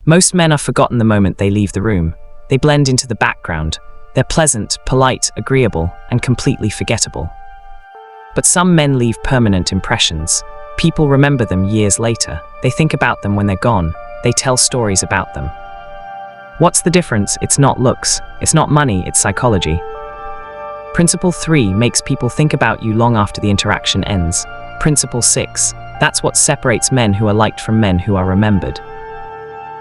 Most men are forgotten the moment they leave the room. They blend into the background. They're pleasant, polite, agreeable, and completely forgettable. But some men leave permanent impressions. People remember them years later. They think about them when they're gone. They tell stories about them. What's the difference? It's not looks. It's not money, it's psychology. Principle 3 makes people think about you long after the interaction ends. Principle 6, that's what separates men who are liked from men who are remembered.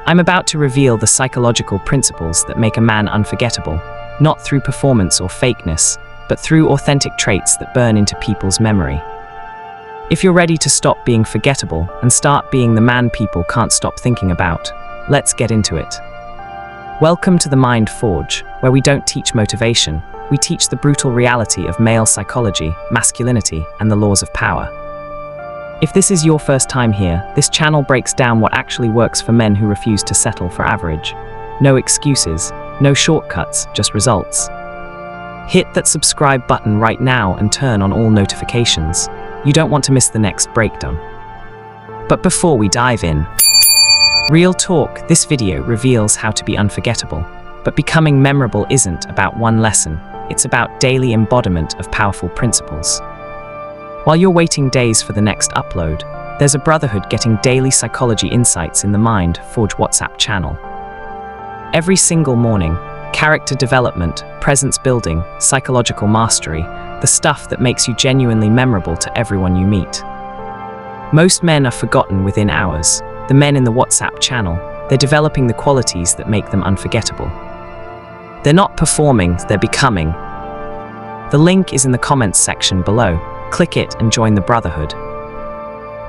I'm about to reveal the psychological principles that make a man unforgettable, not through performance or fakeness, but through authentic traits that burn into people's memory. If you're ready to stop being forgettable and start being the man people can't stop thinking about, let's get into it. Welcome to the Mind Forge, where we don't teach motivation, we teach the brutal reality of male psychology, masculinity, and the laws of power. If this is your first time here, this channel breaks down what actually works for men who refuse to settle for average. No excuses, no shortcuts, just results. Hit that subscribe button right now and turn on all notifications. You don't want to miss the next breakdown. But before we dive in, real talk, this video reveals how to be unforgettable. But becoming memorable isn't about one lesson, it's about daily embodiment of powerful principles. While you're waiting days for the next upload, there's a brotherhood getting daily psychology insights in the Mind Forge WhatsApp channel. Every single morning, character development, presence building, psychological mastery, the stuff that makes you genuinely memorable to everyone you meet. Most men are forgotten within hours. The men in the WhatsApp channel, they're developing the qualities that make them unforgettable. They're not performing, they're becoming. The link is in the comments section below. Click it and join the brotherhood.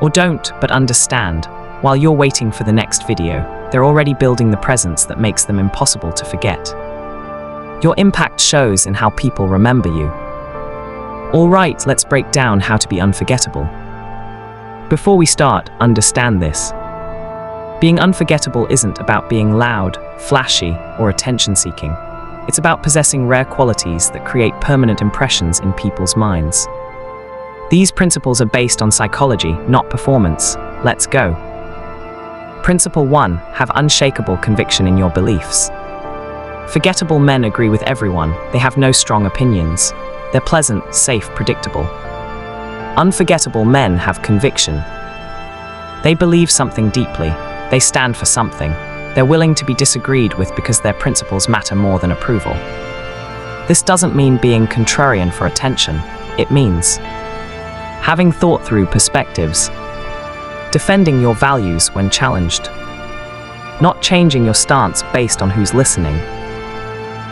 Or don't, but understand, while you're waiting for the next video, they're already building the presence that makes them impossible to forget. Your impact shows in how people remember you. All right, let's break down how to be unforgettable. Before we start, understand this. Being unforgettable isn't about being loud, flashy, or attention-seeking. It's about possessing rare qualities that create permanent impressions in people's minds. These principles are based on psychology, not performance. Let's go. Principle 1. Have unshakable conviction in your beliefs. Forgettable men agree with everyone. They have no strong opinions. They're pleasant, safe, predictable. Unforgettable men have conviction. They believe something deeply. They stand for something. They're willing to be disagreed with because their principles matter more than approval. This doesn't mean being contrarian for attention. It means having thought through perspectives, defending your values when challenged, not changing your stance based on who's listening,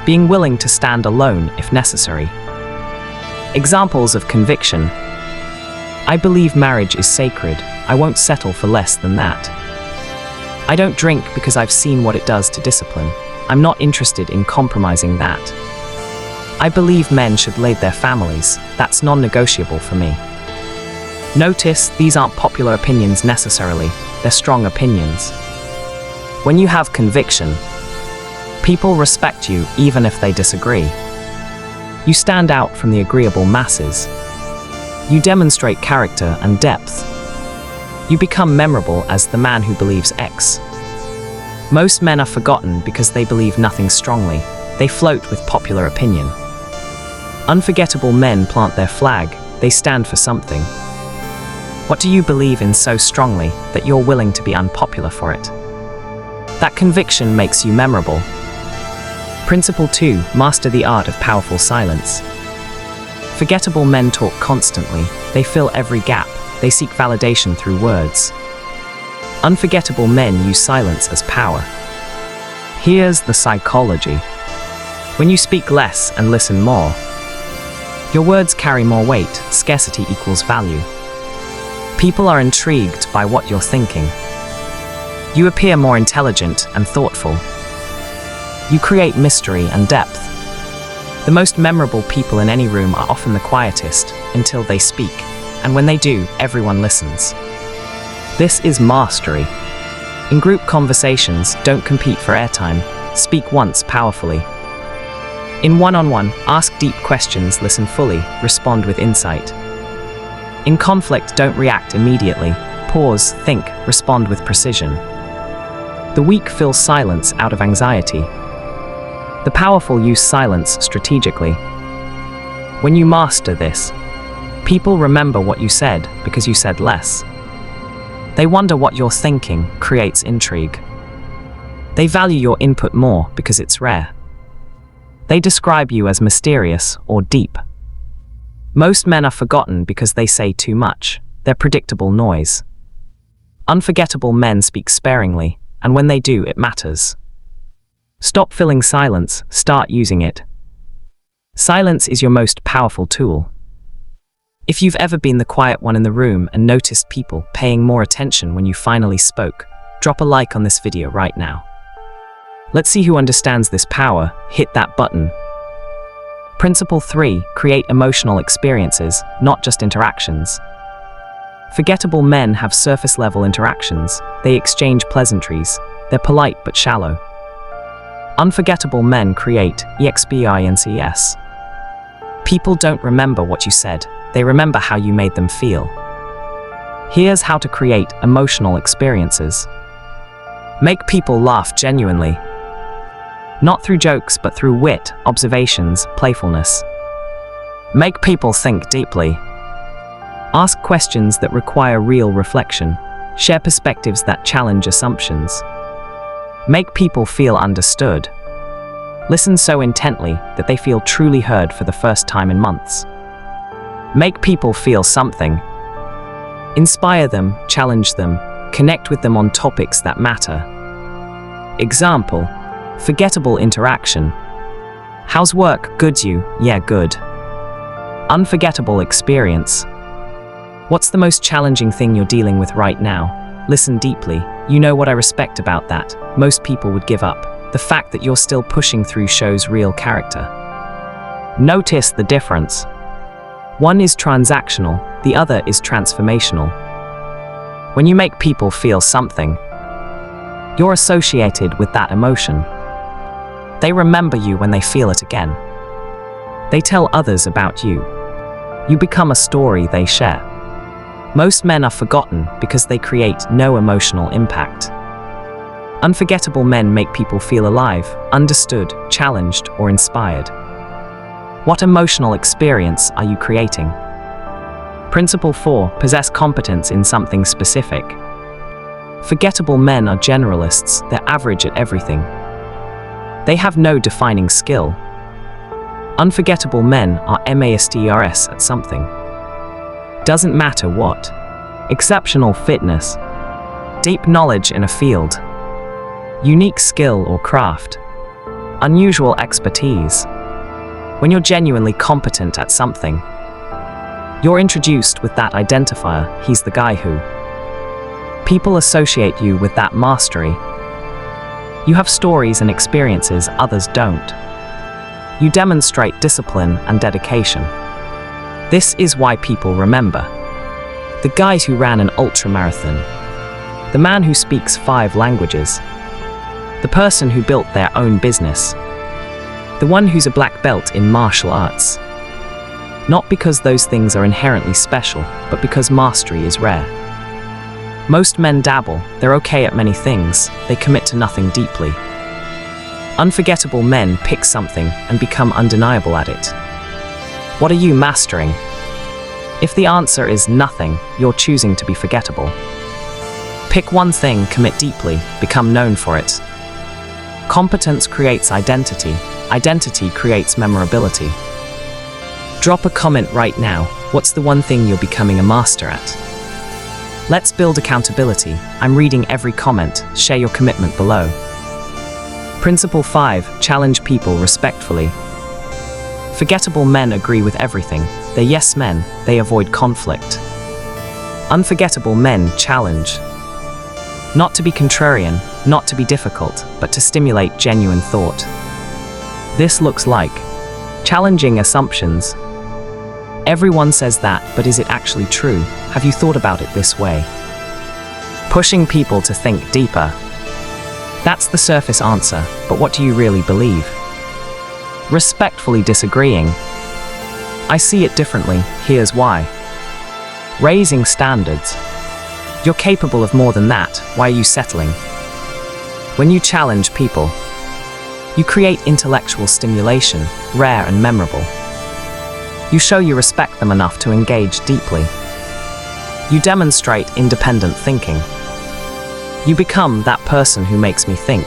being willing to stand alone if necessary. Examples of conviction. I believe marriage is sacred. I won't settle for less than that. I don't drink because I've seen what it does to discipline. I'm not interested in compromising that. I believe men should lead their families. That's non-negotiable for me. Notice, these aren't popular opinions necessarily, they're strong opinions. When you have conviction, people respect you even if they disagree. You stand out from the agreeable masses. You demonstrate character and depth. You become memorable as the man who believes X. Most men are forgotten because they believe nothing strongly. They float with popular opinion. Unforgettable men plant their flag. They stand for something. What do you believe in so strongly that you're willing to be unpopular for it? That conviction makes you memorable. Principle 2. Master the art of powerful silence. Forgettable men talk constantly. They fill every gap. They seek validation through words. Unforgettable men use silence as power. Here's the psychology. When you speak less and listen more, your words carry more weight. Scarcity equals value. People are intrigued by what you're thinking. You appear more intelligent and thoughtful. You create mystery and depth. The most memorable people in any room are often the quietest until they speak, and when they do, everyone listens. This is mastery. In group conversations, don't compete for airtime. Speak once powerfully. In one-on-one, ask deep questions, listen fully, respond with insight. In conflict, don't react immediately. Pause, think, respond with precision. The weak fill silence out of anxiety. The powerful use silence strategically. When you master this, people remember what you said because you said less. They wonder what you're thinking creates intrigue. They value your input more because it's rare. They describe you as mysterious or deep. Most men are forgotten because they say too much. They're predictable noise. Unforgettable men speak sparingly, and when they do, it matters. Stop filling silence, start using it. Silence is your most powerful tool. If you've ever been the quiet one in the room and noticed people paying more attention when you finally spoke, drop a like on this video right now. Let's see who understands this power. Hit that button. Principle 3. Create emotional experiences, not just interactions. Forgettable men have surface-level interactions. They exchange pleasantries. They're polite but shallow. Unforgettable men create experiences. People don't remember what you said. They remember how you made them feel. Here's how to create emotional experiences. Make people laugh genuinely. Not through jokes, but through wit, observations, playfulness. Make people think deeply. Ask questions that require real reflection. Share perspectives that challenge assumptions. Make people feel understood. Listen so intently that they feel truly heard for the first time in months. Make people feel something. Inspire them, challenge them, connect with them on topics that matter. Example: forgettable interaction. How's work? Good. You? Yeah, good. Unforgettable experience. What's the most challenging thing you're dealing with right now? Listen deeply. You know what I respect about that? Most people would give up. The fact that you're still pushing through shows real character. Notice the difference. One is transactional, the other is transformational. When you make people feel something, you're associated with that emotion. They remember you when they feel it again. They tell others about you. You become a story they share. Most men are forgotten because they create no emotional impact. Unforgettable men make people feel alive, understood, challenged, or inspired. What emotional experience are you creating? Principle 4. Possess competence in something specific. Forgettable men are generalists. They're average at everything. They have no defining skill. Unforgettable men are masters at something. Doesn't matter what. Exceptional fitness. Deep knowledge in a field. Unique skill or craft. Unusual expertise. When you're genuinely competent at something, you're introduced with that identifier, he's the guy who. People associate you with that mastery. You have stories and experiences others don't. You demonstrate discipline and dedication. This is why people remember. The guy who ran an ultramarathon. The man who speaks 5 languages. The person who built their own business. The one who's a black belt in martial arts. Not because those things are inherently special, but because mastery is rare. Most men dabble, they're okay at many things, they commit to nothing deeply. Unforgettable men pick something and become undeniable at it. What are you mastering? If the answer is nothing, you're choosing to be forgettable. Pick one thing, commit deeply, become known for it. Competence creates identity. Identity creates memorability. Drop a comment right now. What's the one thing you're becoming a master at? Let's build accountability. I'm reading every comment. Share your commitment below. Principle 5. Challenge people respectfully. Forgettable men agree with everything. They're yes men. They avoid conflict. Unforgettable men challenge. Not to be contrarian, not to be difficult, but to stimulate genuine thought. This looks like challenging assumptions. Everyone says that, but is it actually true? Have you thought about it this way? Pushing people to think deeper. That's the surface answer, but what do you really believe? Respectfully disagreeing. I see it differently, here's why. Raising standards. You're capable of more than that, why are you settling? When you challenge people, you create intellectual stimulation, rare and memorable. You show you respect them enough to engage deeply. You demonstrate independent thinking. You become that person who makes me think.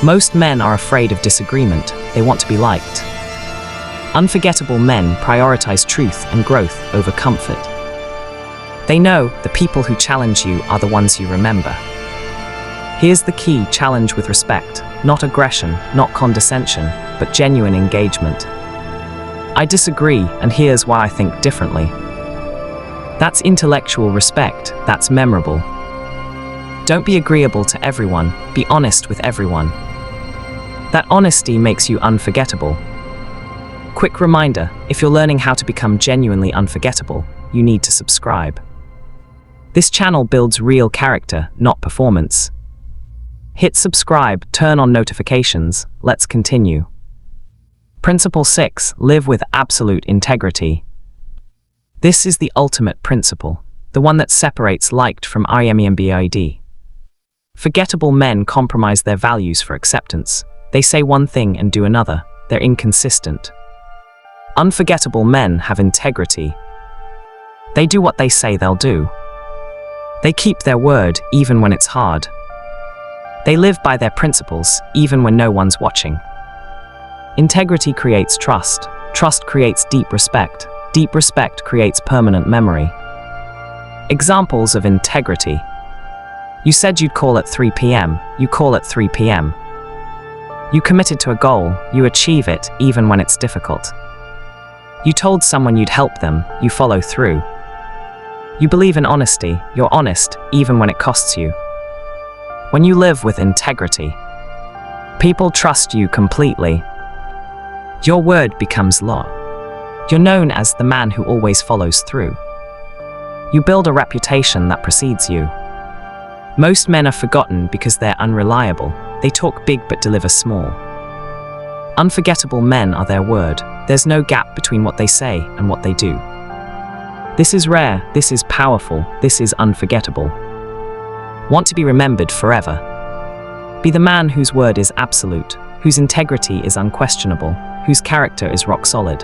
Most men are afraid of disagreement. They want to be liked. Unforgettable men prioritize truth and growth over comfort. They know the people who challenge you are the ones you remember. Here's the key: challenge with respect, not aggression, not condescension, but genuine engagement. I disagree, and here's why I think differently. That's intellectual respect, that's memorable. Don't be agreeable to everyone, be honest with everyone. That honesty makes you unforgettable. Quick reminder, if you're learning how to become genuinely unforgettable, you need to subscribe. This channel builds real character, not performance. Hit subscribe, turn on notifications, let's continue. Principle 6, live with absolute integrity. This is the ultimate principle, the one that separates liked from IMEMBID. Forgettable men compromise their values for acceptance. They say one thing and do another. They're inconsistent. Unforgettable men have integrity. They do what they say they'll do. They keep their word even when it's hard. They live by their principles even when no one's watching. Integrity creates trust. Trust creates deep respect. Deep respect creates permanent memory. Examples of integrity. You said you'd call at 3 p.m. You call at 3 p.m. You committed to a goal. You achieve it even when it's difficult. You told someone you'd help them. You follow through. You believe in honesty. You're honest even when it costs you. When you live with integrity, people trust you completely. Your word becomes law. You're known as the man who always follows through. You build a reputation that precedes you. Most men are forgotten because they're unreliable. They talk big but deliver small. Unforgettable men are their word. There's no gap between what they say and what they do. This is rare, this is powerful, this is unforgettable. Want to be remembered forever? Be the man whose word is absolute, whose integrity is unquestionable, whose character is rock solid.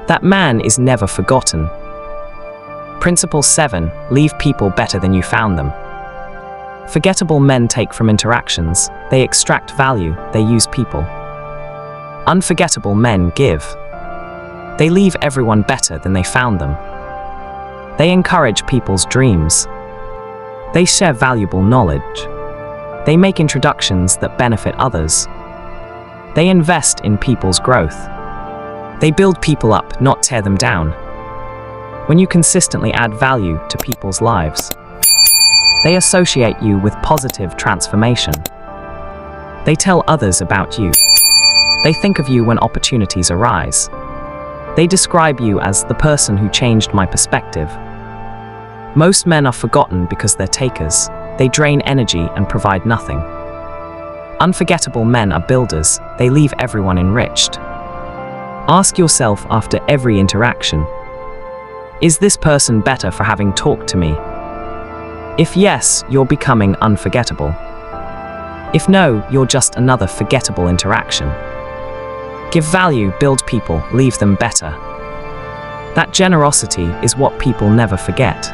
That man is never forgotten. Principle 7, leave people better than you found them. Forgettable men take from interactions. They extract value, they use people. Unforgettable men give. They leave everyone better than they found them. They encourage people's dreams. They share valuable knowledge. They make introductions that benefit others. They invest in people's growth. They build people up, not tear them down. When you consistently add value to people's lives, they associate you with positive transformation. They tell others about you. They think of you when opportunities arise. They describe you as the person who changed my perspective. Most men are forgotten because they're takers. They drain energy and provide nothing. Unforgettable men are builders. They leave everyone enriched. Ask yourself after every interaction, is this person better for having talked to me? If yes, you're becoming unforgettable. If no, you're just another forgettable interaction. Give value, build people, leave them better. That generosity is what people never forget.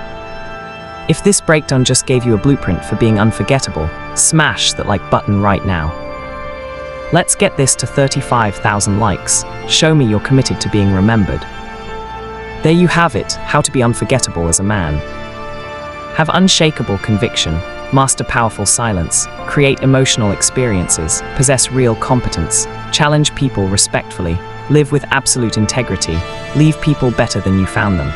If this breakdown just gave you a blueprint for being unforgettable, smash that like button right now. Let's get this to 35,000 likes. Show me you're committed to being remembered. There you have it, how to be unforgettable as a man. Have unshakable conviction, master powerful silence, create emotional experiences, possess real competence, challenge people respectfully, live with absolute integrity, leave people better than you found them.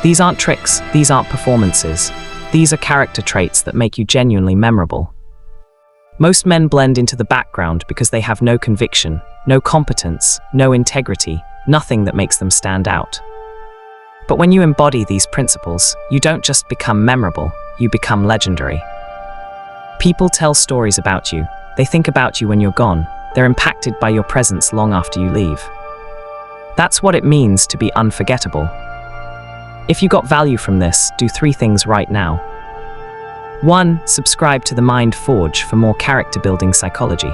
These aren't tricks, these aren't performances. These are character traits that make you genuinely memorable. Most men blend into the background because they have no conviction, no competence, no integrity, nothing that makes them stand out. But when you embody these principles, you don't just become memorable, you become legendary. People tell stories about you. They think about you when you're gone. They're impacted by your presence long after you leave. That's what it means to be unforgettable. If you got value from this, do 3 things right now. 1. Subscribe to the Mind Forge for more character-building psychology.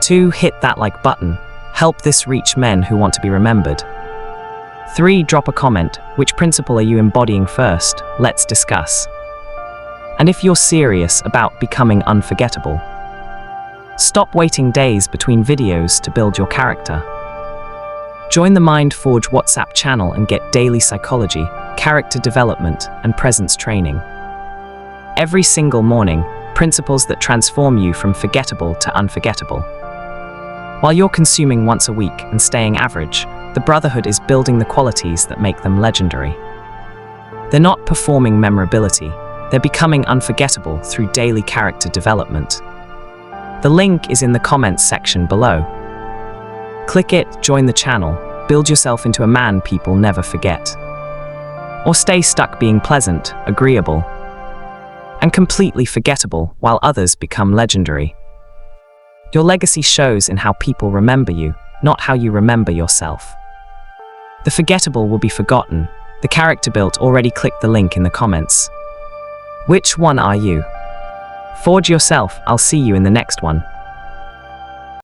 2. Hit that like button. Help this reach men who want to be remembered. 3. Drop a comment. Which principle are you embodying first? Let's discuss. And if you're serious about becoming unforgettable, stop waiting days between videos to build your character. Join the Mind Forge WhatsApp channel and get daily psychology, character development, and presence training. Every single morning, principles that transform you from forgettable to unforgettable. While you're consuming once a week and staying average, the Brotherhood is building the qualities that make them legendary. They're not performing memorability, they're becoming unforgettable through daily character development. The link is in the comments section below. Click it, join the channel, build yourself into a man people never forget. Or stay stuck being pleasant, agreeable, and completely forgettable while others become legendary. Your legacy shows in how people remember you, not how you remember yourself. The forgettable will be forgotten. The character built already. Click the link in the comments. Which one are you? Forge yourself. I'll see you in the next one.